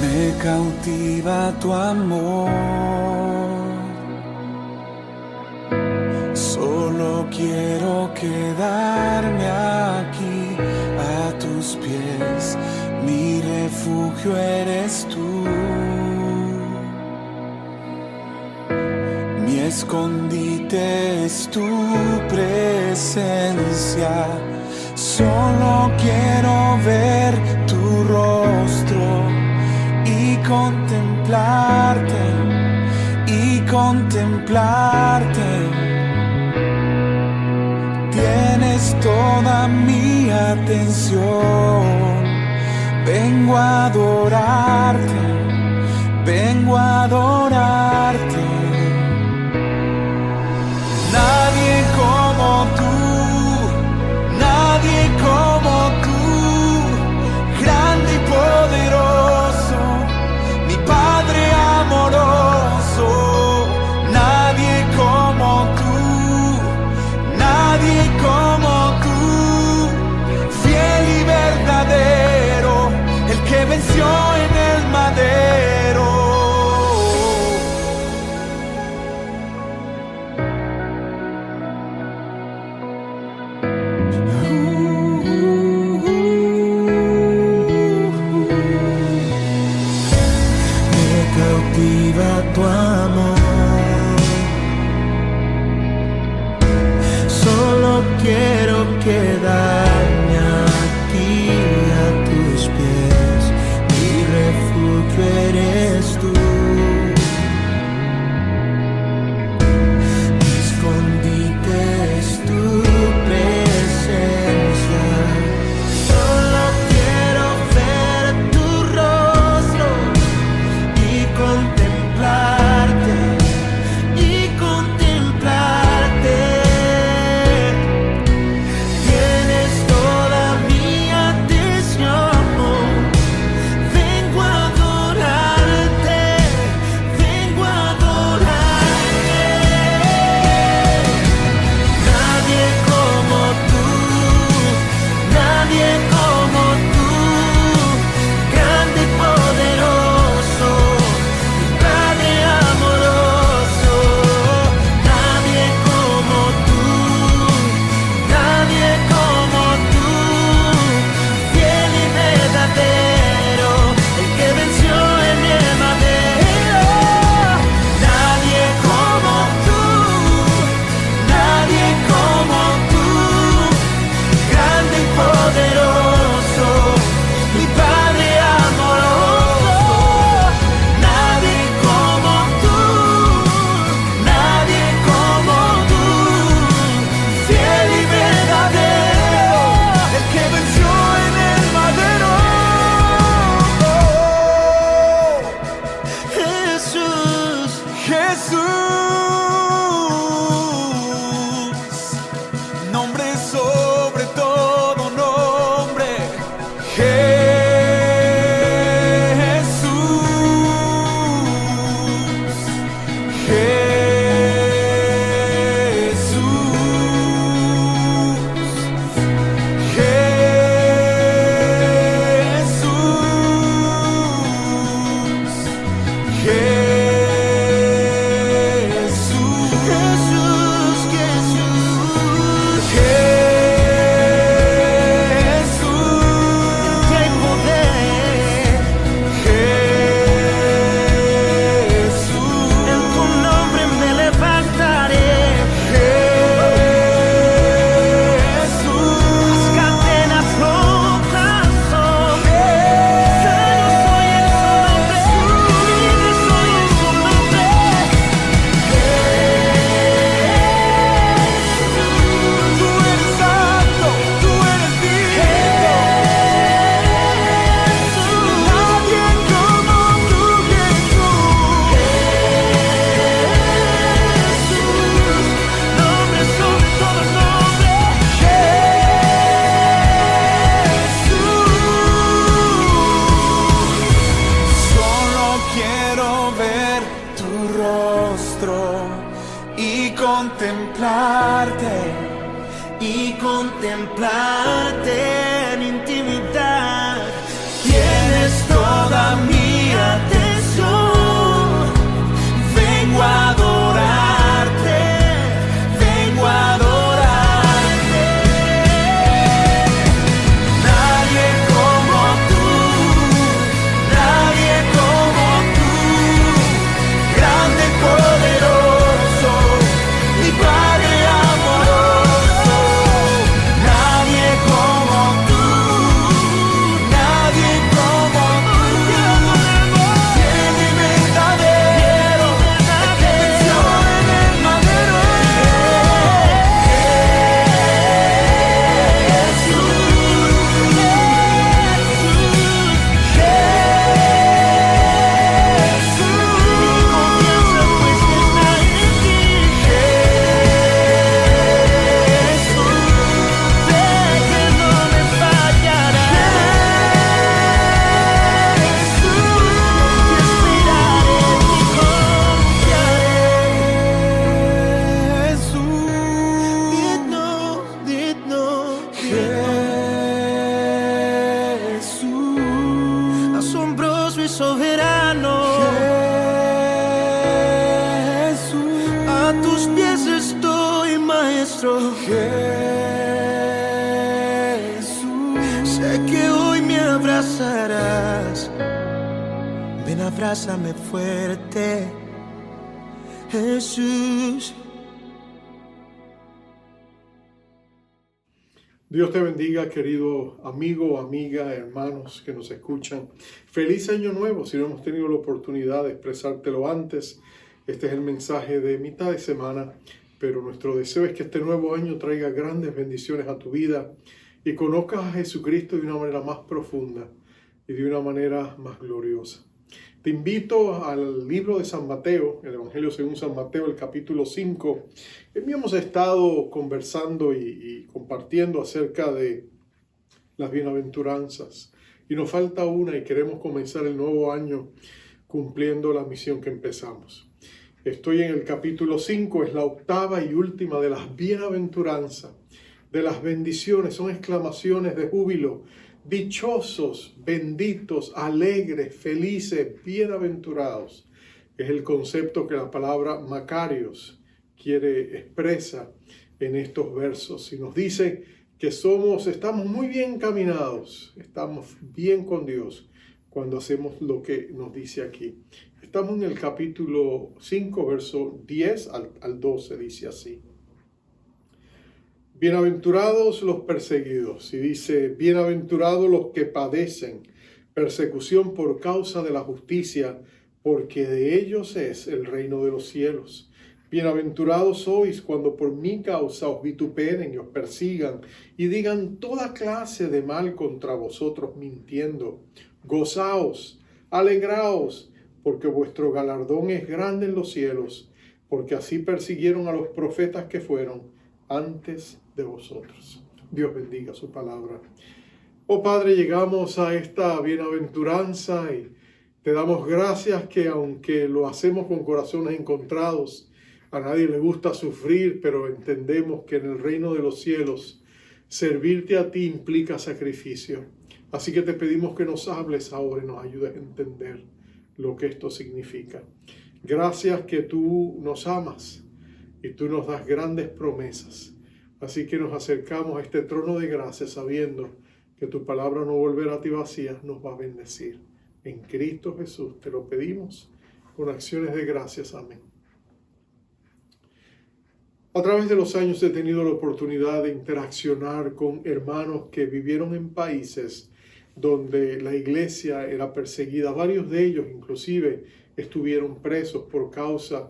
Me cautiva tu amor. Solo quiero quedarme aquí a tus pies. Mi refugio eres tú. Mi escondite es tu presencia. Solo quiero ver tu rostro y contemplarte, y contemplarte. Tienes toda mi atención. Vengo a adorarte, vengo a adorarte. Nadie como tú, nadie como tú, grande y poderoso, mi Padre amoroso. Nadie como tú, nadie como tú, fiel y verdadero, el que venció en el madero. Cautiva tu amor. Solo quiero quedarme aquí a tus pies. Mi refugio eres tú. Mi escondite es tu presencia. Solo quiero ver tu rostro y contemplarte, y contemplarte. Tienes toda mi atención. Vengo a adorarte, vengo a adorarte. Nadie como tú, nadie como tú, grande y poderoso, Padre amoroso. Nadie como tú, nadie como tú, fiel y verdadero, el que venció en el madero. Nadie como tú, nadie como tú, grande y poderoso, mi Padre amoroso. Nadie como tú, nadie como tú, fiel y verdadero, el que venció en el madero. Jesús, Jesús, nombre sobre todo nombre. Jesús, Jesús, Jesús, en tu nombre me levantaré. Jesús, las cadenas rotas son. Sano soy en su nombre, libre soy en su nombre. Tú eres santo, tú eres digno. Nadie como tú, Jesús. Nombre sobre todo nombre. Jesús. Solo quiero ver tu rostro y contemplarte, y contemplarte en intimidad. Tienes toda mi Maestro. Jesús, sé que hoy me abrazarás. Ven, abrázame fuerte, Jesús. Dios te bendiga, querido amigo, amiga, hermanos que nos escuchan. Feliz año nuevo. Si no hemos tenido la oportunidad de expresártelo antes, este es el mensaje de mitad de semana, pero nuestro deseo es que este nuevo año traiga grandes bendiciones a tu vida y conozcas a Jesucristo de una manera más profunda y de una manera más gloriosa. Te invito al libro de San Mateo, el Evangelio según San Mateo, el capítulo 5. Hemos estado conversando y compartiendo acerca de las bienaventuranzas. Y nos falta una y queremos comenzar el nuevo año cumpliendo la misión que empezamos. Estoy en el capítulo 5, es la octava y última de las bienaventuranzas, de las bendiciones, son exclamaciones de júbilo. Dichosos, benditos, alegres, felices, bienaventurados. Es el concepto que la palabra Macarios expresa en estos versos. Y nos dice que estamos muy bien caminados, estamos bien con Dios cuando hacemos lo que nos dice aquí. Estamos en el capítulo 5, verso 10 al 12, dice así. Bienaventurados los perseguidos, y dice, bienaventurados los que padecen persecución por causa de la justicia, porque de ellos es el reino de los cielos. Bienaventurados sois cuando por mi causa os vituperen y os persigan, y digan toda clase de mal contra vosotros mintiendo. Gozaos, alegraos, porque vuestro galardón es grande en los cielos, porque así persiguieron a los profetas que fueron antes de vosotros. Dios bendiga su palabra. Oh Padre, llegamos a esta bienaventuranza y te damos gracias que aunque lo hacemos con corazones encontrados, a nadie le gusta sufrir, pero entendemos que en el reino de los cielos servirte a ti implica sacrificio. Así que te pedimos que nos hables ahora y nos ayudes a entender lo que esto significa. Gracias que tú nos amas y tú nos das grandes promesas. Así que nos acercamos a este trono de gracia sabiendo que tu palabra no volverá a ti vacía, nos va a bendecir. En Cristo Jesús te lo pedimos con acciones de gracias. Amén. A través de los años he tenido la oportunidad de interaccionar con hermanos que vivieron en países donde la iglesia era perseguida. Varios de ellos inclusive estuvieron presos por causa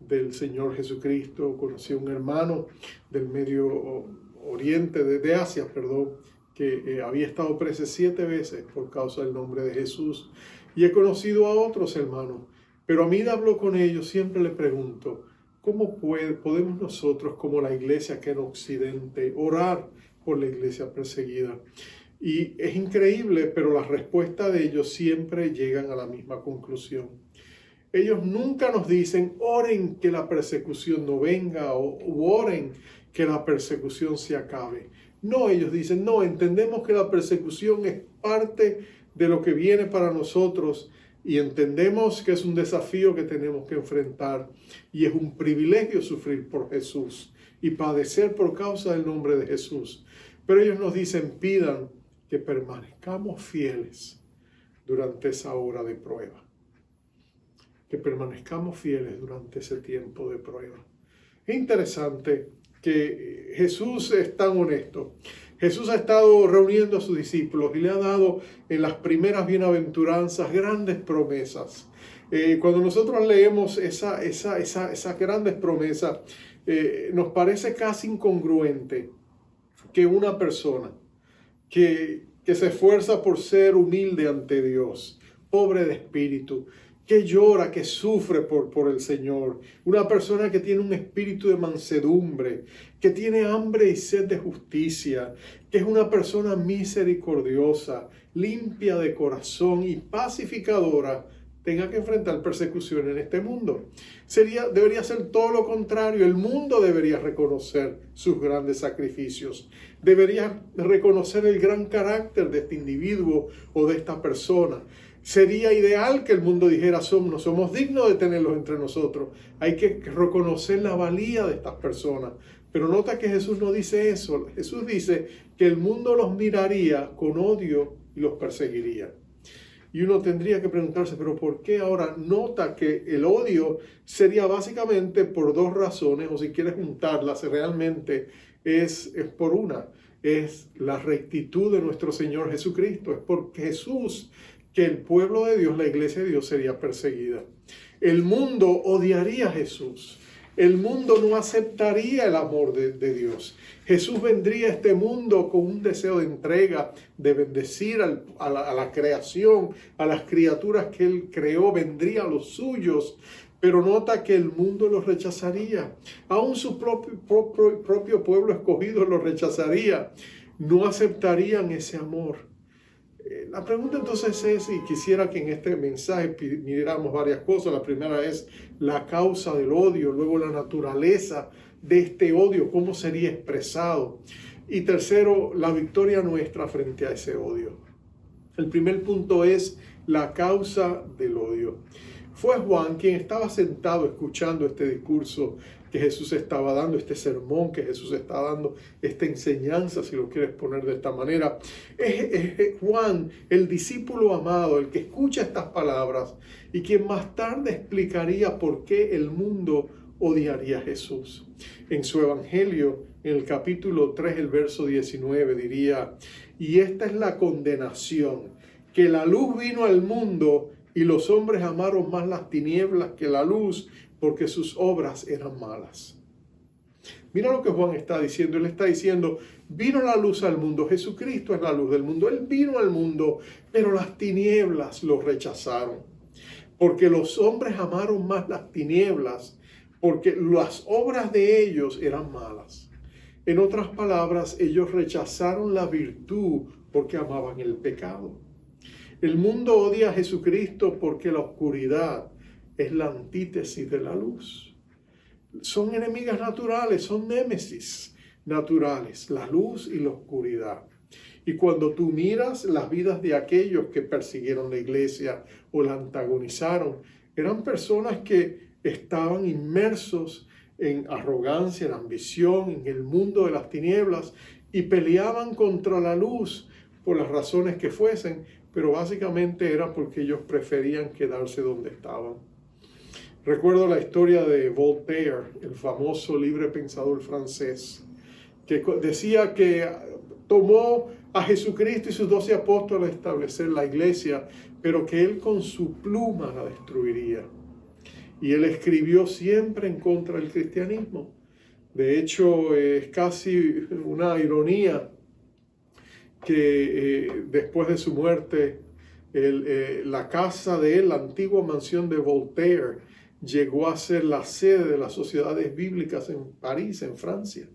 del Señor Jesucristo. Conocí a un hermano del Medio Oriente, de Asia, que había estado preso 7 veces por causa del nombre de Jesús. Y he conocido a otros hermanos, pero a mí hablo con ellos, siempre le pregunto, ¿cómo podemos nosotros como la iglesia que en Occidente orar por la iglesia perseguida? Y es increíble, pero las respuestas de ellos siempre llegan a la misma conclusión. Ellos nunca nos dicen, oren que la persecución no venga o oren que la persecución se acabe. No, ellos dicen, no, entendemos que la persecución es parte de lo que viene para nosotros y entendemos que es un desafío que tenemos que enfrentar y es un privilegio sufrir por Jesús y padecer por causa del nombre de Jesús. Pero ellos nos dicen, pidan que permanezcamos fieles durante esa hora de prueba. Que permanezcamos fieles durante ese tiempo de prueba. Es interesante que Jesús es tan honesto. Jesús ha estado reuniendo a sus discípulos y le ha dado en las primeras bienaventuranzas grandes promesas. Cuando nosotros leemos esas grandes promesas, nos parece casi incongruente que una persona que se esfuerza por ser humilde ante Dios, pobre de espíritu, que llora, que sufre por el Señor, una persona que tiene un espíritu de mansedumbre, que tiene hambre y sed de justicia, que es una persona misericordiosa, limpia de corazón y pacificadora, tenga que enfrentar persecución en este mundo. Debería ser todo lo contrario. El mundo debería reconocer sus grandes sacrificios. Debería reconocer el gran carácter de este individuo o de esta persona. Sería ideal que el mundo dijera, no somos dignos de tenerlos entre nosotros. Hay que reconocer la valía de estas personas Pero nota que Jesús no dice eso. Jesús dice que el mundo los miraría con odio y los perseguiría. Y uno tendría que preguntarse, ¿pero por qué ahora? Nota que el odio sería básicamente por dos razones, o si quieres juntarlas, realmente es por una. Es la rectitud de nuestro Señor Jesucristo. Es por Jesús que el pueblo de Dios, la iglesia de Dios, sería perseguida. El mundo odiaría a Jesús. El mundo no aceptaría el amor de Dios. Jesús vendría a este mundo con un deseo de entrega, de bendecir a la creación, a las criaturas que Él creó, vendría a los suyos, pero nota que el mundo los rechazaría. Aún su propio pueblo escogido los rechazaría. No aceptarían ese amor. La pregunta entonces es, y quisiera que en este mensaje miráramos varias cosas. La primera es la causa del odio, luego la naturaleza de este odio, cómo sería expresado. Y tercero, la victoria nuestra frente a ese odio. El primer punto es la causa del odio. Fue Juan quien estaba sentado escuchando este discurso que Jesús estaba dando, este sermón que Jesús está dando, esta enseñanza, si lo quieres poner de esta manera. Es Juan, el discípulo amado, el que escucha estas palabras y quien más tarde explicaría por qué el mundo odiaría a Jesús. En su evangelio, en el capítulo 3, el verso 19, diría: y esta es la condenación, que la luz vino al mundo y los hombres amaron más las tinieblas que la luz, porque sus obras eran malas. Mira lo que Juan está diciendo. Él está diciendo, vino la luz al mundo. Jesucristo es la luz del mundo. Él vino al mundo, pero las tinieblas lo rechazaron. Porque los hombres amaron más las tinieblas, porque las obras de ellos eran malas. En otras palabras, ellos rechazaron la virtud porque amaban el pecado. El mundo odia a Jesucristo porque la oscuridad es la antítesis de la luz. Son enemigas naturales, son némesis naturales, la luz y la oscuridad. Y cuando tú miras las vidas de aquellos que persiguieron la iglesia o la antagonizaron, eran personas que estaban inmersos en arrogancia, en ambición, en el mundo de las tinieblas y peleaban contra la luz por las razones que fuesen, pero básicamente era porque ellos preferían quedarse donde estaban. Recuerdo la historia de Voltaire, el famoso libre pensador francés, que decía que tomó a Jesucristo y sus 12 apóstoles a establecer la iglesia, pero que él con su pluma la destruiría. Y él escribió siempre en contra del cristianismo. De hecho, es casi una ironía que después de su muerte, la casa de él, la antigua mansión de Voltaire, llegó a ser la sede de las sociedades bíblicas en París, en Francia.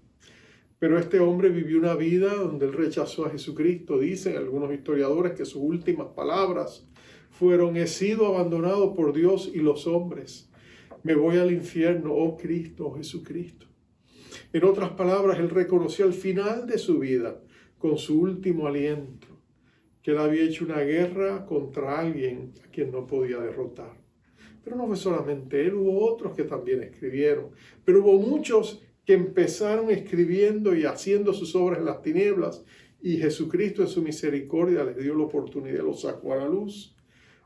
Pero este hombre vivió una vida donde él rechazó a Jesucristo. Dicen algunos historiadores que sus últimas palabras fueron: he sido abandonado por Dios y los hombres. Me voy al infierno, oh Cristo, oh Jesucristo. En otras palabras, él reconoció al final de su vida, con su último aliento, que él había hecho una guerra contra alguien a quien no podía derrotar. Pero no fue solamente él, hubo otros que también escribieron. Pero hubo muchos que empezaron escribiendo y haciendo sus obras en las tinieblas, y Jesucristo en su misericordia les dio la oportunidad, los sacó a la luz.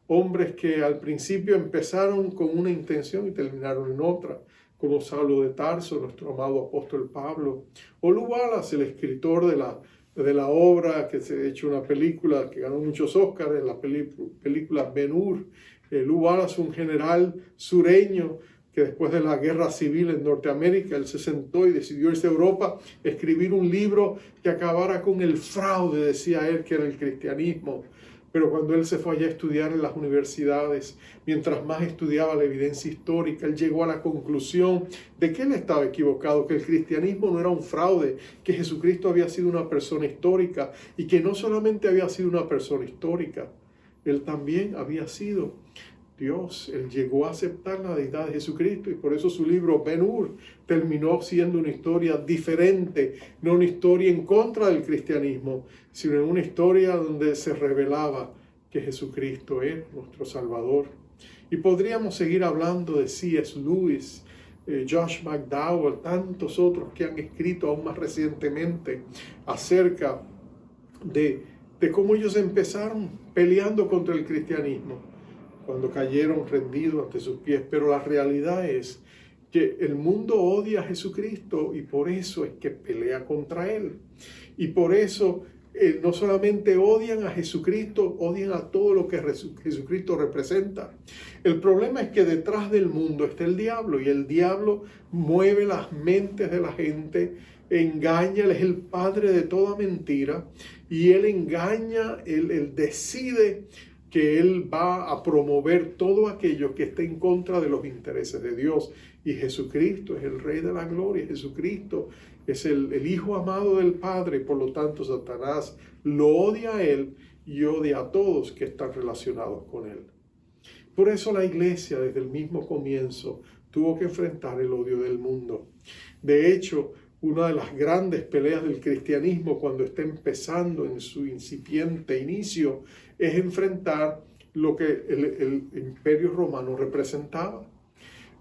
Hombres que al principio empezaron con una intención y terminaron en otra, como Saulo de Tarso, nuestro amado apóstol Pablo, o Lew Wallace, el escritor de la obra que se ha hecho una película que ganó muchos Óscares, la película Ben-Hur. Lew Wallace, un general sureño que después de la guerra civil en Norteamérica, él se sentó y decidió irse a Europa, escribir un libro que acabara con el fraude, decía él, que era el cristianismo. Pero cuando él se fue allá a estudiar en las universidades, mientras más estudiaba la evidencia histórica, él llegó a la conclusión de que él estaba equivocado, que el cristianismo no era un fraude, que Jesucristo había sido una persona histórica y que no solamente había sido una persona histórica, él también había sido Dios. Él llegó a aceptar la deidad de Jesucristo y por eso su libro Ben-Hur terminó siendo una historia diferente, no una historia en contra del cristianismo, sino una historia donde se revelaba que Jesucristo es nuestro Salvador. Y podríamos seguir hablando de C.S. Lewis, Josh McDowell, tantos otros que han escrito aún más recientemente acerca de cómo ellos empezaron peleando contra el cristianismo, cuando cayeron rendidos ante sus pies. Pero la realidad es que el mundo odia a Jesucristo y por eso es que pelea contra Él. Y por eso no solamente odian a Jesucristo, odian a todo lo que Jesucristo representa. El problema es que detrás del mundo está el diablo, y el diablo mueve las mentes de la gente, engaña. Él es el padre de toda mentira, y él engaña, él decide que él va a promover todo aquello que esté en contra de los intereses de Dios. Y Jesucristo es el Rey de la Gloria. Jesucristo es el Hijo amado del Padre. Por lo tanto, Satanás lo odia a él y odia a todos que están relacionados con él. Por eso la iglesia desde el mismo comienzo tuvo que enfrentar el odio del mundo. De hecho, una de las grandes peleas del cristianismo cuando está empezando en su incipiente inicio es enfrentar lo que el Imperio Romano representaba.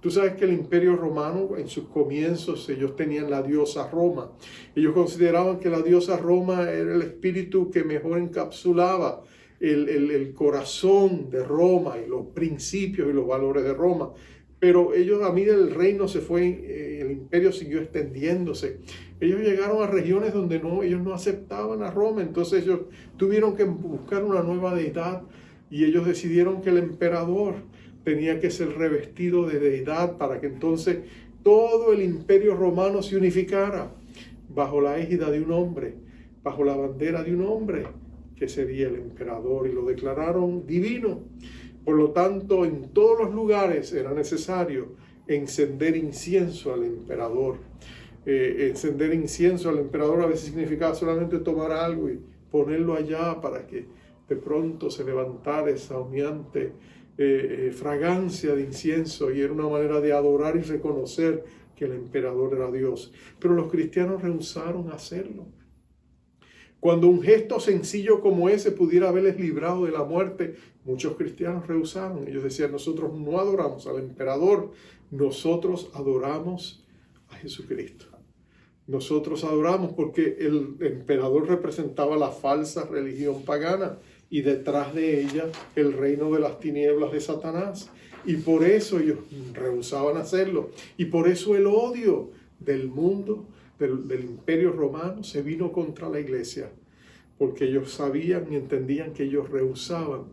Tú sabes que el Imperio Romano, en sus comienzos, ellos tenían la diosa Roma. Ellos consideraban que la diosa Roma era el espíritu que mejor encapsulaba el corazón de Roma y los principios y los valores de Roma. Pero ellos, a medida el reino se fue, el imperio siguió extendiéndose. Ellos llegaron a regiones donde ellos no aceptaban a Roma. Entonces ellos tuvieron que buscar una nueva deidad, y ellos decidieron que el emperador tenía que ser revestido de deidad para que entonces todo el imperio romano se unificara bajo la égida de un hombre, bajo la bandera de un hombre, que sería el emperador, y lo declararon divino. Por lo tanto, en todos los lugares era necesario encender incienso al emperador. Encender incienso al emperador a veces significaba solamente tomar algo y ponerlo allá para que de pronto se levantara esa humeante fragancia de incienso, y era una manera de adorar y reconocer que el emperador era Dios. Pero los cristianos rehusaron hacerlo. Cuando un gesto sencillo como ese pudiera haberles librado de la muerte, muchos cristianos rehusaron. Ellos decían: nosotros no adoramos al emperador, nosotros adoramos a Jesucristo. Nosotros adoramos porque el emperador representaba la falsa religión pagana, y detrás de ella el reino de las tinieblas de Satanás. Y por eso ellos rehusaban hacerlo. Y por eso el odio del mundo, del imperio romano, se vino contra la iglesia. Porque ellos sabían y entendían que ellos rehusaban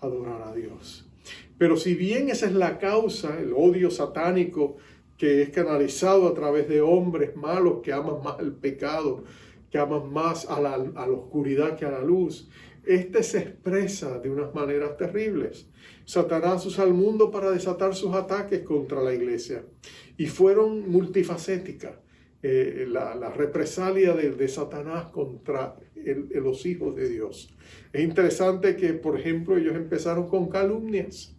adorar a Dios. Pero si bien esa es la causa, el odio satánico que es canalizado a través de hombres malos que aman más el pecado, que aman más a la oscuridad que a la luz, este se expresa de unas maneras terribles. Satanás usa al mundo para desatar sus ataques contra la iglesia, y fueron multifacéticas. La represalia de Satanás contra los hijos de Dios. Es interesante que, por ejemplo, ellos empezaron con calumnias.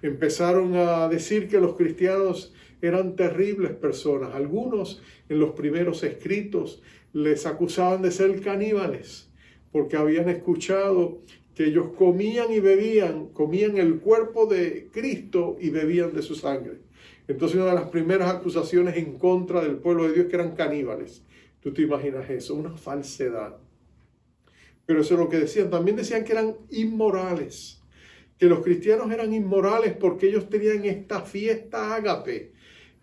Empezaron a decir que los cristianos eran terribles personas. Algunos, en los primeros escritos, les acusaban de ser caníbales, porque habían escuchado que ellos comían y bebían, comían el cuerpo de Cristo y bebían de su sangre. Entonces, una de las primeras acusaciones en contra del pueblo de Dios, que eran caníbales. ¿Tú te imaginas eso? Una falsedad. Pero eso es lo que decían. También decían que eran inmorales, que los cristianos eran inmorales porque ellos tenían esta fiesta ágape,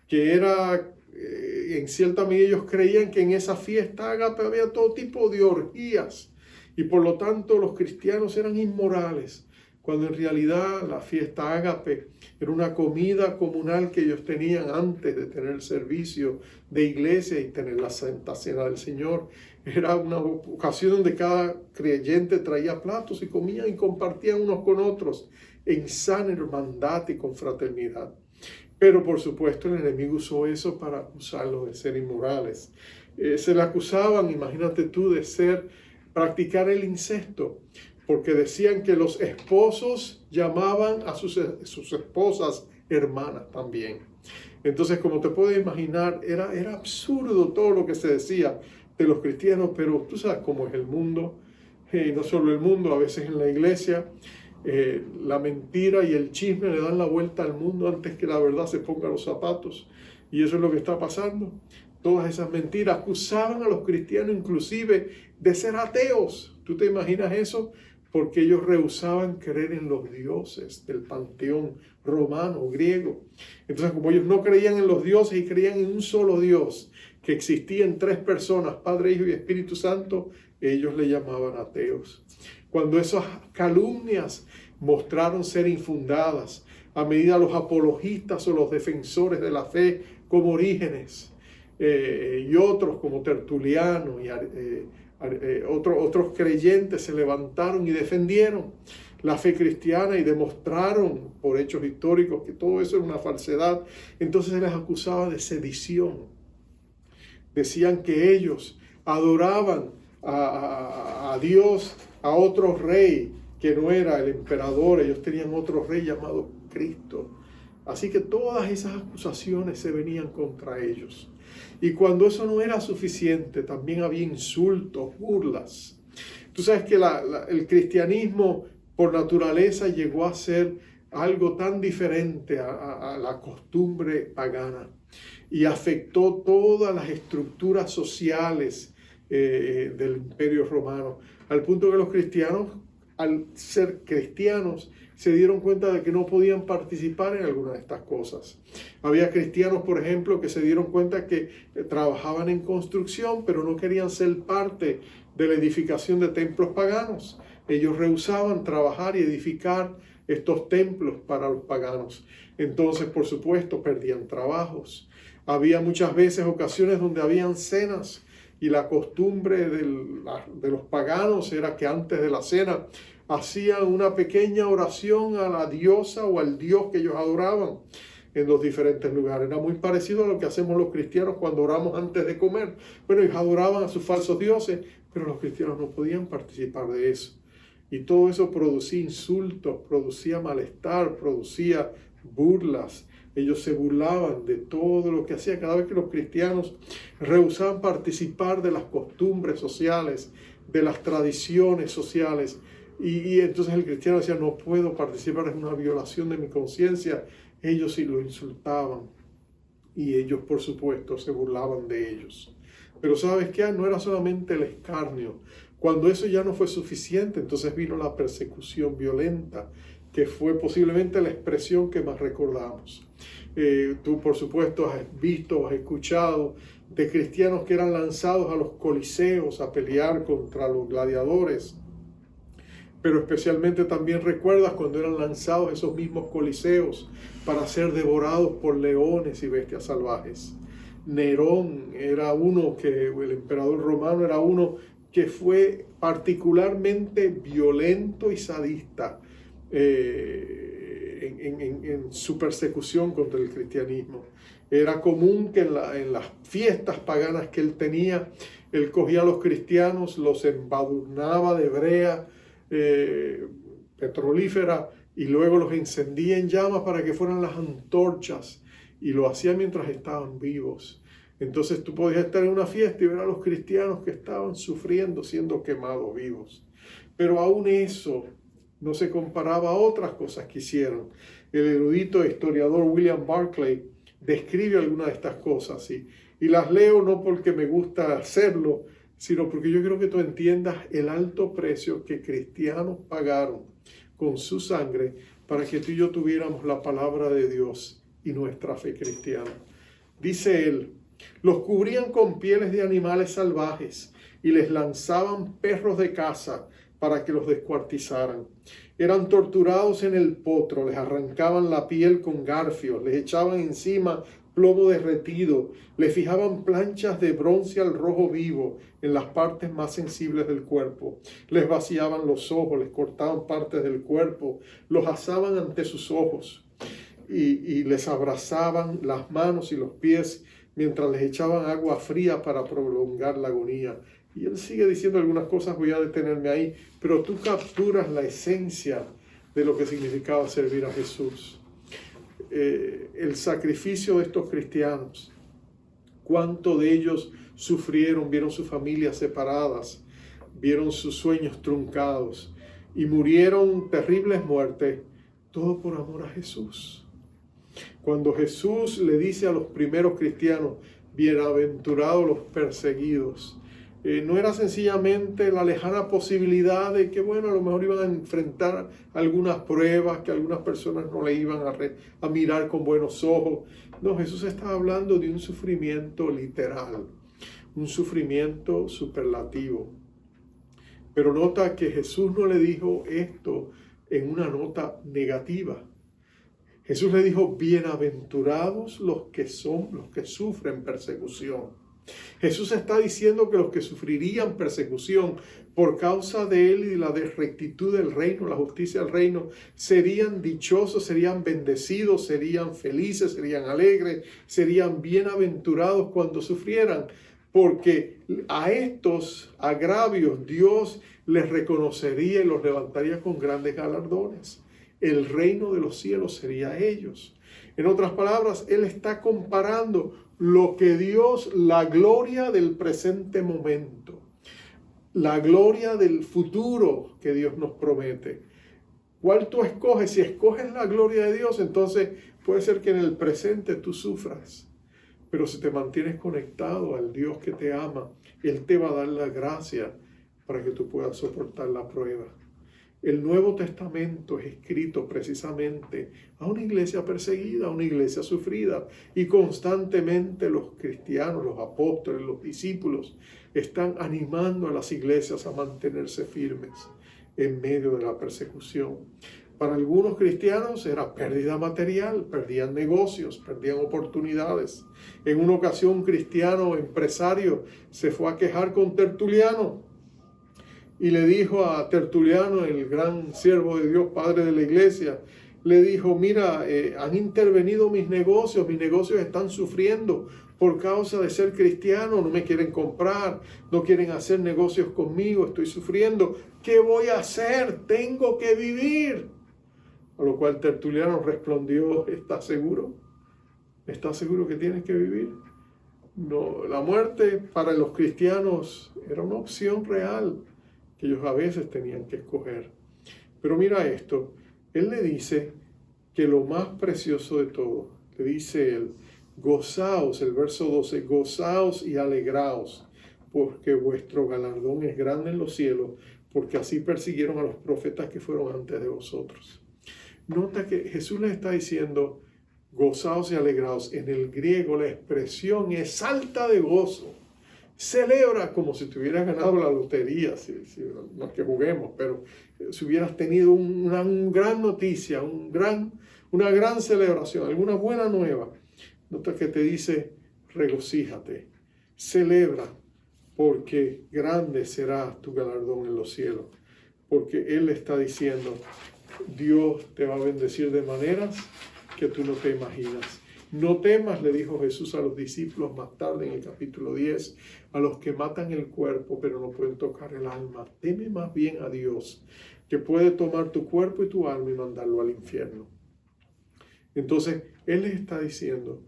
que era, en cierta medida ellos creían que en esa fiesta ágape había todo tipo de orgías, y por lo tanto los cristianos eran inmorales, cuando en realidad la fiesta ágape era una comida comunal que ellos tenían antes de tener el servicio de iglesia y tener la Santa Cena del Señor. Era una ocasión donde cada creyente traía platos y comían y compartían unos con otros en sana hermandad y confraternidad. Pero por supuesto el enemigo usó eso para acusarlos de ser inmorales. Se le acusaban, imagínate tú, de practicar el incesto, porque decían que los esposos llamaban a sus esposas hermanas también. Entonces, como te puedes imaginar, era absurdo todo lo que se decía de los cristianos, pero tú sabes cómo es el mundo, no solo el mundo, a veces en la iglesia, la mentira y el chisme le dan la vuelta al mundo antes que la verdad se ponga los zapatos. Y eso es lo que está pasando. Todas esas mentiras acusaban a los cristianos inclusive de ser ateos. ¿Tú te imaginas eso? Porque ellos rehusaban creer en los dioses del panteón romano, griego. Entonces, como ellos no creían en los dioses y creían en un solo Dios, que existía en 3 personas, Padre, Hijo y Espíritu Santo, ellos le llamaban ateos. Cuando esas calumnias mostraron ser infundadas, a medida los apologistas o los defensores de la fe, como Orígenes y otros como Tertuliano y otros creyentes se levantaron y defendieron la fe cristiana y demostraron por hechos históricos que todo eso era una falsedad, entonces se les acusaba de sedición. Decían que ellos adoraban a Dios, a otro rey que no era el emperador. Ellos tenían otro rey llamado Cristo. Así que todas esas acusaciones se venían contra ellos. Y cuando eso no era suficiente, también había insultos, burlas. Tú sabes que el cristianismo por naturaleza llegó a ser algo tan diferente a la costumbre pagana y afectó todas las estructuras sociales del Imperio Romano, al punto que los cristianos, al ser cristianos, se dieron cuenta de que no podían participar en alguna de estas cosas. Había cristianos, por ejemplo, que se dieron cuenta que trabajaban en construcción, pero no querían ser parte de la edificación de templos paganos. Ellos rehusaban trabajar y edificar estos templos para los paganos. Entonces, por supuesto, perdían trabajos. Había muchas veces ocasiones donde habían cenas y la costumbre de los paganos era que antes de la cena hacían una pequeña oración a la diosa o al dios que ellos adoraban en los diferentes lugares. Era muy parecido a lo que hacemos los cristianos cuando oramos antes de comer. Bueno, ellos adoraban a sus falsos dioses, pero los cristianos no podían participar de eso. Y todo eso producía insultos, producía malestar, producía burlas. Ellos se burlaban de todo lo que hacía. Cada vez que los cristianos rehusaban participar de las costumbres sociales, de las tradiciones sociales, y entonces el cristiano decía, no puedo participar, es una violación de mi conciencia. Ellos sí lo insultaban y ellos, por supuesto, se burlaban de ellos. Pero ¿sabes qué? No era solamente el escarnio. Cuando eso ya no fue suficiente, entonces vino la persecución violenta, que fue posiblemente la expresión que más recordamos. Tú, por supuesto, has visto, has escuchado de cristianos que eran lanzados a los coliseos a pelear contra los gladiadores. Pero especialmente también recuerdas cuando eran lanzados esos mismos coliseos para ser devorados por leones y bestias salvajes. Nerón era uno el emperador romano era uno que fue particularmente violento y sadista en su persecución contra el cristianismo. Era común que en las fiestas paganas que él tenía, él cogía a los cristianos, los embadurnaba de brea petrolífera y luego los encendía en llamas para que fueran las antorchas, y lo hacía mientras estaban vivos. Entonces tú podías estar en una fiesta y ver a los cristianos que estaban sufriendo, siendo quemados vivos. Pero aún eso no se comparaba a otras cosas que hicieron. El erudito historiador William Barclay describe algunas de estas cosas y las leo no porque me gusta hacerlo, sino porque yo quiero que tú entiendas el alto precio que cristianos pagaron con su sangre para que tú y yo tuviéramos la palabra de Dios y nuestra fe cristiana. Dice él, los cubrían con pieles de animales salvajes y les lanzaban perros de caza para que los descuartizaran. Eran torturados en el potro, les arrancaban la piel con garfios, les echaban encima plomo derretido, le fijaban planchas de bronce al rojo vivo en las partes más sensibles del cuerpo, les vaciaban los ojos, les cortaban partes del cuerpo, los asaban ante sus ojos y les abrazaban las manos y los pies mientras les echaban agua fría para prolongar la agonía. Y él sigue diciendo algunas cosas, voy a detenerme ahí, pero tú capturas la esencia de lo que significaba servir a Jesús. El sacrificio de estos cristianos, cuánto de ellos sufrieron, vieron sus familias separadas, vieron sus sueños truncados y murieron terribles muertes, todo por amor a Jesús. Cuando Jesús le dice a los primeros cristianos, bienaventurados los perseguidos, no era sencillamente la lejana posibilidad de que, bueno, a lo mejor iban a enfrentar algunas pruebas, que algunas personas no le iban a mirar con buenos ojos. No, Jesús estaba hablando de un sufrimiento literal, un sufrimiento superlativo. Pero nota que Jesús no le dijo esto en una nota negativa. Jesús le dijo, bienaventurados los que sufren persecución. Jesús está diciendo que los que sufrirían persecución por causa de Él y de la rectitud del reino, la justicia del reino, serían dichosos, serían bendecidos, serían felices, serían alegres, serían bienaventurados cuando sufrieran, porque a estos agravios Dios les reconocería y los levantaría con grandes galardones. El reino de los cielos sería a ellos. En otras palabras, Él está comparando lo que Dios, la gloria del presente momento, la gloria del futuro que Dios nos promete. ¿Cuál tú escoges? Si escoges la gloria de Dios, entonces puede ser que en el presente tú sufras. Pero si te mantienes conectado al Dios que te ama, Él te va a dar la gracia para que tú puedas soportar la prueba. El Nuevo Testamento es escrito precisamente a una iglesia perseguida, a una iglesia sufrida. Y constantemente los cristianos, los apóstoles, los discípulos están animando a las iglesias a mantenerse firmes en medio de la persecución. Para algunos cristianos era pérdida material, perdían negocios, perdían oportunidades. En una ocasión un cristiano empresario se fue a quejar con Tertuliano. Y le dijo a Tertuliano, el gran siervo de Dios, padre de la iglesia, le dijo, mira, han intervenido mis negocios están sufriendo por causa de ser cristiano, no me quieren comprar, no quieren hacer negocios conmigo, estoy sufriendo. ¿Qué voy a hacer? Tengo que vivir. A lo cual Tertuliano respondió, ¿estás seguro? ¿Estás seguro que tienes que vivir? No, la muerte para los cristianos era una opción real que ellos a veces tenían que escoger. Pero mira esto, Él le dice que lo más precioso de todo, le dice Él, gozaos, el verso 12, gozaos y alegraos, porque vuestro galardón es grande en los cielos, porque así persiguieron a los profetas que fueron antes de vosotros. Nota que Jesús les está diciendo, gozaos y alegraos. En el griego la expresión es salta de gozo. Celebra como si te hubieras ganado la lotería, no es que juguemos, pero si hubieras tenido una gran noticia, una gran celebración, alguna buena nueva. Nota que te dice, regocíjate, celebra, porque grande será tu galardón en los cielos. Porque Él está diciendo, Dios te va a bendecir de maneras que tú no te imaginas. No temas, le dijo Jesús a los discípulos más tarde en el capítulo 10, a los que matan el cuerpo pero no pueden tocar el alma. Teme más bien a Dios, que puede tomar tu cuerpo y tu alma y mandarlo al infierno. Entonces, Él les está diciendo,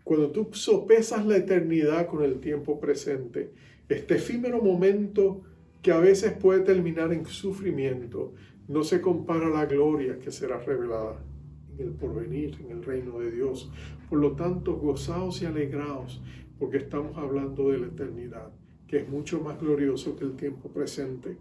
cuando tú sopesas la eternidad con el tiempo presente, este efímero momento que a veces puede terminar en sufrimiento, no se compara a la gloria que será revelada en el porvenir, en el reino de Dios. Por lo tanto, gozaos y alegraos, porque estamos hablando de la eternidad, que es mucho más glorioso que el tiempo presente.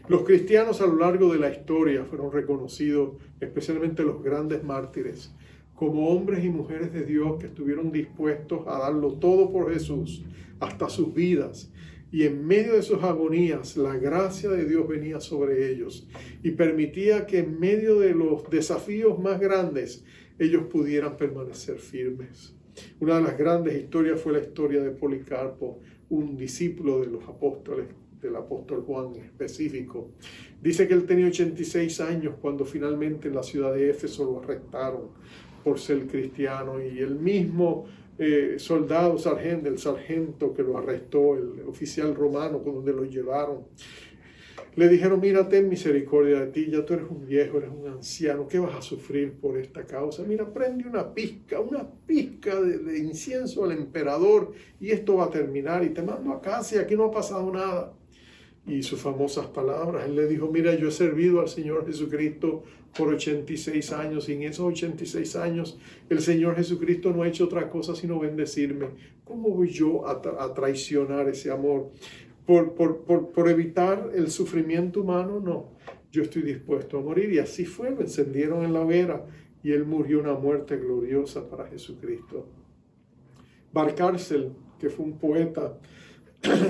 Los cristianos a lo largo de la historia fueron reconocidos, especialmente los grandes mártires, como hombres y mujeres de Dios que estuvieron dispuestos a darlo todo por Jesús, hasta sus vidas. Y en medio de sus agonías, la gracia de Dios venía sobre ellos y permitía que en medio de los desafíos más grandes, ellos pudieran permanecer firmes. Una de las grandes historias fue la historia de Policarpo, un discípulo de los apóstoles, del apóstol Juan en específico. Dice que él tenía 86 años cuando finalmente en la ciudad de Éfeso lo arrestaron por ser cristiano, y el mismo el sargento que lo arrestó, el oficial romano con donde lo llevaron, le dijeron, mira, ten misericordia de ti, ya tú eres un viejo, eres un anciano, ¿qué vas a sufrir por esta causa? Mira, prende una pizca de incienso al emperador y esto va a terminar y te mando a casa y aquí no ha pasado nada. y sus famosas palabras. Él le dijo, mira, yo he servido al Señor Jesucristo por 86 años y en esos 86 años el Señor Jesucristo no ha hecho otra cosa sino bendecirme. ¿Cómo voy yo a traicionar ese amor? ¿Por evitar el sufrimiento humano? No, yo estoy dispuesto a morir. Y así fue, lo encendieron en la hoguera y él murió una muerte gloriosa para Jesucristo. Valcárcel, que fue un poeta,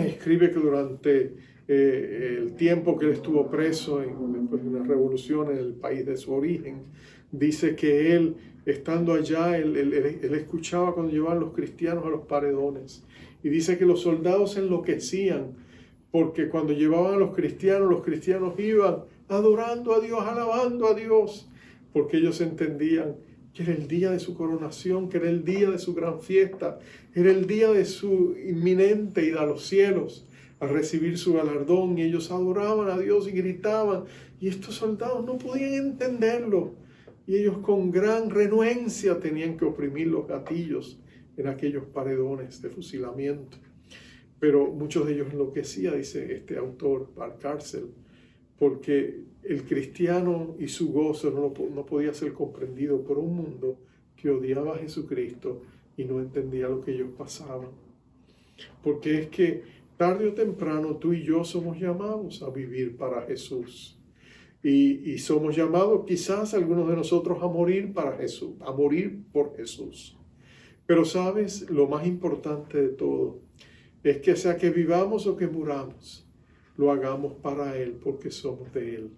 escribe que durante el tiempo que él estuvo preso después de una revolución en el país de su origen, dice que él, estando allá, él escuchaba cuando llevaban los cristianos a los paredones. Y dice que los soldados enloquecían porque cuando llevaban a los cristianos iban adorando a Dios, alabando a Dios, porque ellos entendían que era el día de su coronación, que era el día de su gran fiesta, era el día de su inminente ida a los cielos, a recibir su galardón, y ellos adoraban a Dios y gritaban, y estos soldados no podían entenderlo, y ellos con gran renuencia tenían que oprimir los gatillos en aquellos paredones de fusilamiento. Pero muchos de ellos enloquecían, dice este autor, Valcárcel, porque el cristiano y su gozo no podía ser comprendido por un mundo que odiaba a Jesucristo y no entendía lo que ellos pasaban. Porque es que tarde o temprano tú y yo somos llamados a vivir para Jesús. Y somos llamados quizás algunos de nosotros a morir para Jesús, a morir por Jesús. Pero sabes, lo más importante de todo es que sea que vivamos o que muramos, lo hagamos para Él porque somos de Él.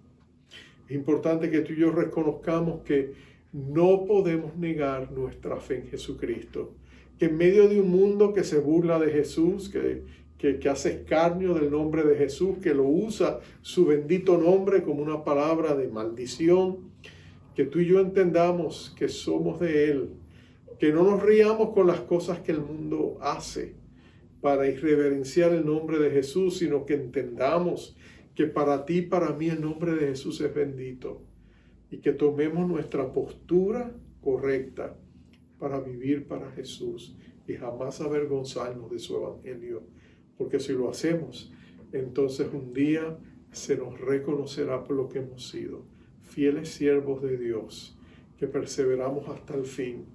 Es importante que tú y yo reconozcamos que no podemos negar nuestra fe en Jesucristo. Que en medio de un mundo que se burla de Jesús, que hace escarnio del nombre de Jesús, que lo usa su bendito nombre como una palabra de maldición, que tú y yo entendamos que somos de Él. Que no nos riamos con las cosas que el mundo hace para irreverenciar el nombre de Jesús, sino que entendamos que para ti y para mí el nombre de Jesús es bendito y que tomemos nuestra postura correcta para vivir para Jesús y jamás avergonzarnos de su evangelio, porque si lo hacemos, entonces un día se nos reconocerá por lo que hemos sido, fieles siervos de Dios, que perseveramos hasta el fin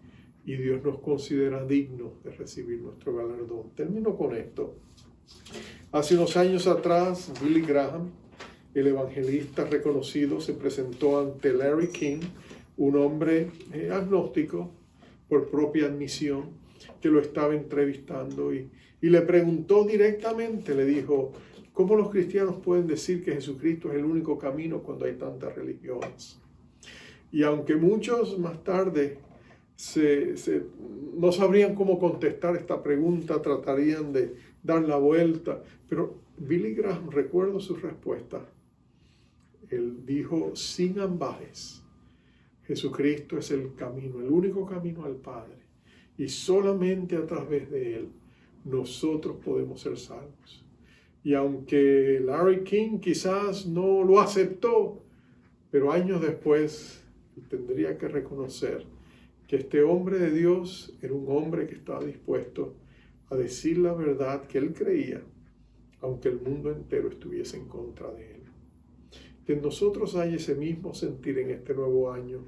y Dios nos considera dignos de recibir nuestro galardón. Termino con esto. Hace unos años atrás, Billy Graham, el evangelista reconocido, se presentó ante Larry King, un hombre agnóstico por propia admisión, que lo estaba entrevistando y le preguntó directamente, le dijo, ¿cómo los cristianos pueden decir que Jesucristo es el único camino cuando hay tantas religiones? Y aunque muchos más tarde no sabrían cómo contestar esta pregunta, tratarían de dar la vuelta, pero Billy Graham, recuerdo su respuesta. Él dijo, sin ambajes, Jesucristo es el camino, el único camino al Padre, y solamente a través de Él nosotros podemos ser salvos. Y aunque Larry King quizás no lo aceptó, pero años después tendría que reconocer que este hombre de Dios era un hombre que estaba dispuesto a decir la verdad que él creía, aunque el mundo entero estuviese en contra de él. Que en nosotros hay ese mismo sentir en este nuevo año.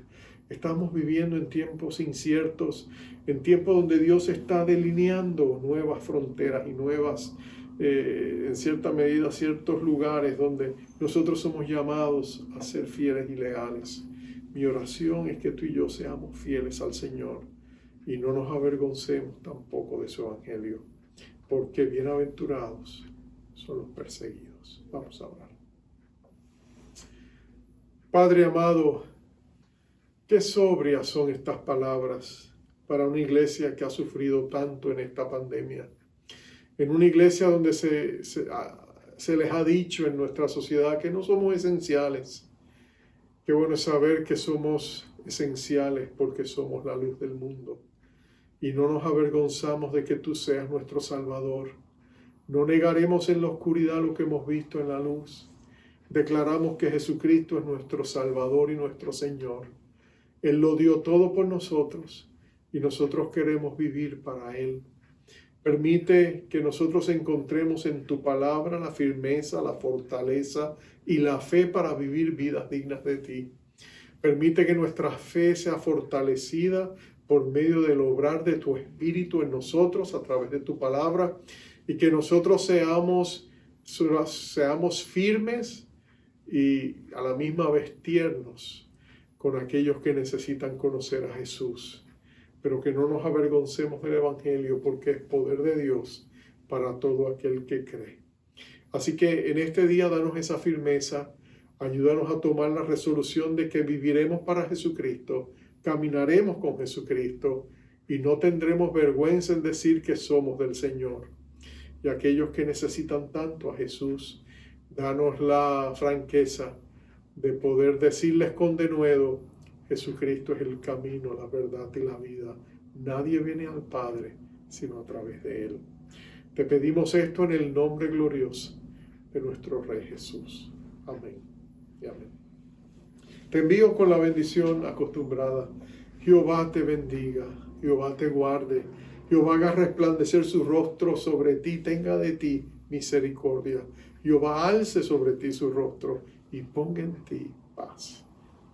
Estamos viviendo en tiempos inciertos, en tiempos donde Dios está delineando nuevas fronteras y nuevas, en cierta medida, ciertos lugares donde nosotros somos llamados a ser fieles y leales. Mi oración es que tú y yo seamos fieles al Señor y no nos avergoncemos tampoco de su evangelio, porque bienaventurados son los perseguidos. Vamos a orar. Padre amado, qué sobrias son estas palabras para una iglesia que ha sufrido tanto en esta pandemia. En una iglesia donde se les ha dicho en nuestra sociedad que no somos esenciales. Qué bueno es saber que somos esenciales porque somos la luz del mundo. Y no nos avergonzamos de que tú seas nuestro Salvador. No negaremos en la oscuridad lo que hemos visto en la luz. Declaramos que Jesucristo es nuestro Salvador y nuestro Señor. Él lo dio todo por nosotros y nosotros queremos vivir para Él. Permite que nosotros encontremos en tu palabra la firmeza, la fortaleza y la fe para vivir vidas dignas de ti. Permite que nuestra fe sea fortalecida por medio del obrar de tu Espíritu en nosotros a través de tu palabra, y que nosotros seamos firmes y a la misma vez tiernos con aquellos que necesitan conocer a Jesús. Pero que no nos avergoncemos del Evangelio, porque es poder de Dios para todo aquel que cree. Así que en este día danos esa firmeza, ayúdanos a tomar la resolución de que viviremos para Jesucristo, caminaremos con Jesucristo y no tendremos vergüenza en decir que somos del Señor. Y aquellos que necesitan tanto a Jesús, danos la franqueza de poder decirles con denuedo: Jesucristo es el camino, la verdad y la vida. Nadie viene al Padre sino a través de Él. Te pedimos esto en el nombre glorioso de nuestro Rey Jesús. Amén y amén. Te envío con la bendición acostumbrada. Jehová te bendiga, Jehová te guarde, Jehová haga resplandecer su rostro sobre ti, tenga de ti misericordia. Jehová alce sobre ti su rostro y ponga en ti paz.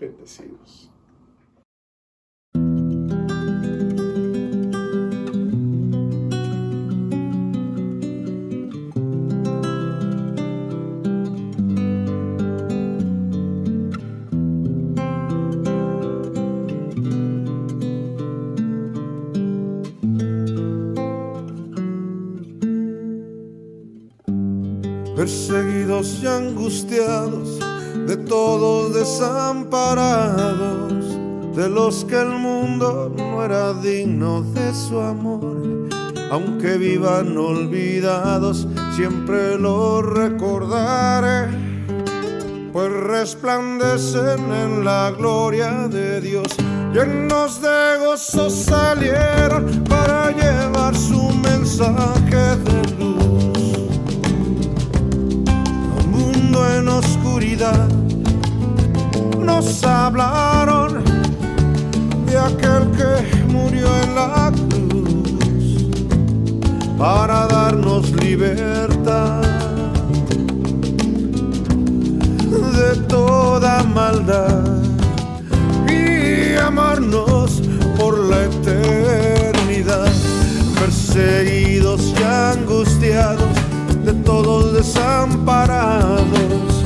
Bendecidos. Perseguidos y angustiados, de todos desamparados, de los que el mundo no era digno de su amor. Aunque vivan olvidados, siempre los recordaré, pues resplandecen en la gloria de Dios. Llenos de gozo salieron para llevar su mensaje de luz. En oscuridad nos hablaron de aquel que murió en la cruz para darnos libertad de toda maldad y amarnos por la eternidad. Perseguidos y angustiados, de todos desamparados,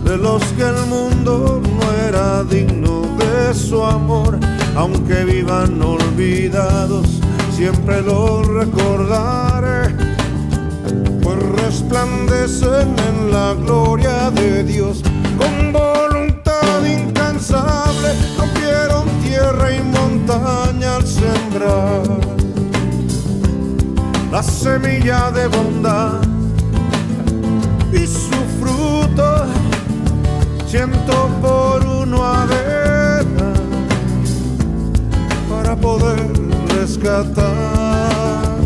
de los que el mundo no era digno de su amor. Aunque vivan olvidados, siempre los recordaré, pues resplandecen en la gloria de Dios. Con voluntad incansable rompieron tierra y montaña al sembrar la semilla de bondad, y su fruto 100 por 1 avena para poder rescatar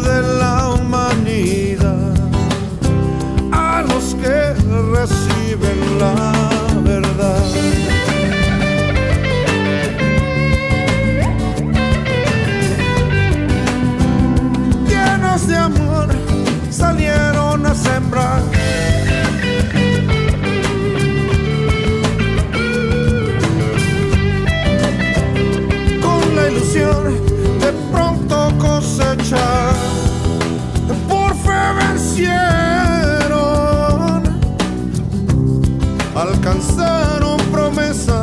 de la humanidad a los que reciben la verdad. Llenos de amor salieron a sembrar con la ilusión de pronto cosechar. Por fe vencieron, alcanzaron promesas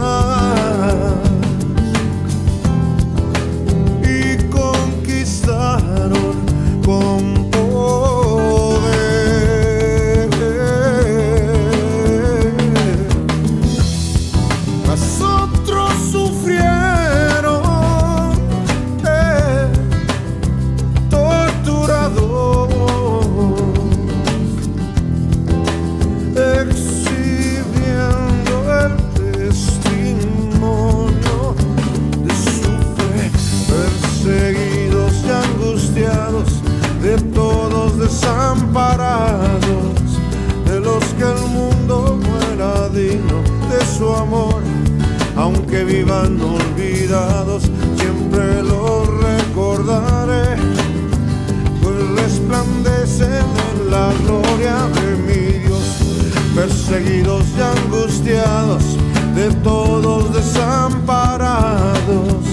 y conquistaron con de todos desamparados, de los que el mundo no era digno de su amor. Aunque vivan olvidados, siempre los recordaré, perseguidos y angustiados, de todos desamparados,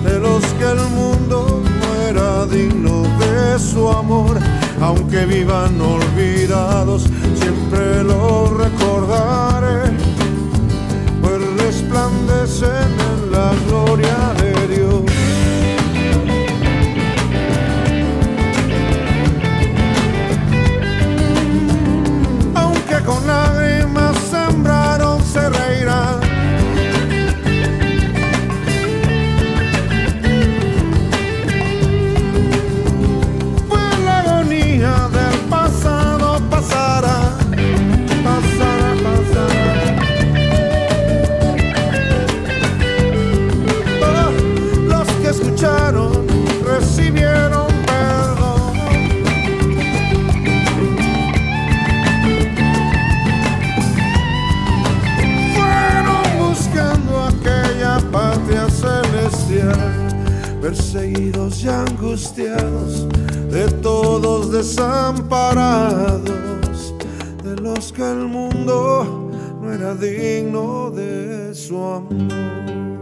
de los que el mundo no era digno de su amor, aunque vivan olvidados, siempre los recordaré, pues resplandecen en la gloria de Dios. Aunque con lágrimas sembraron, se reirán. Pues la agonía del pasado pasará, pasará, pasará. Oh, los que escucharon recibieron perdón. Fueron buscando aquella patria celestial, perseguidos y angustiados, de todos desamparados, de los que el mundo no era digno de su amor.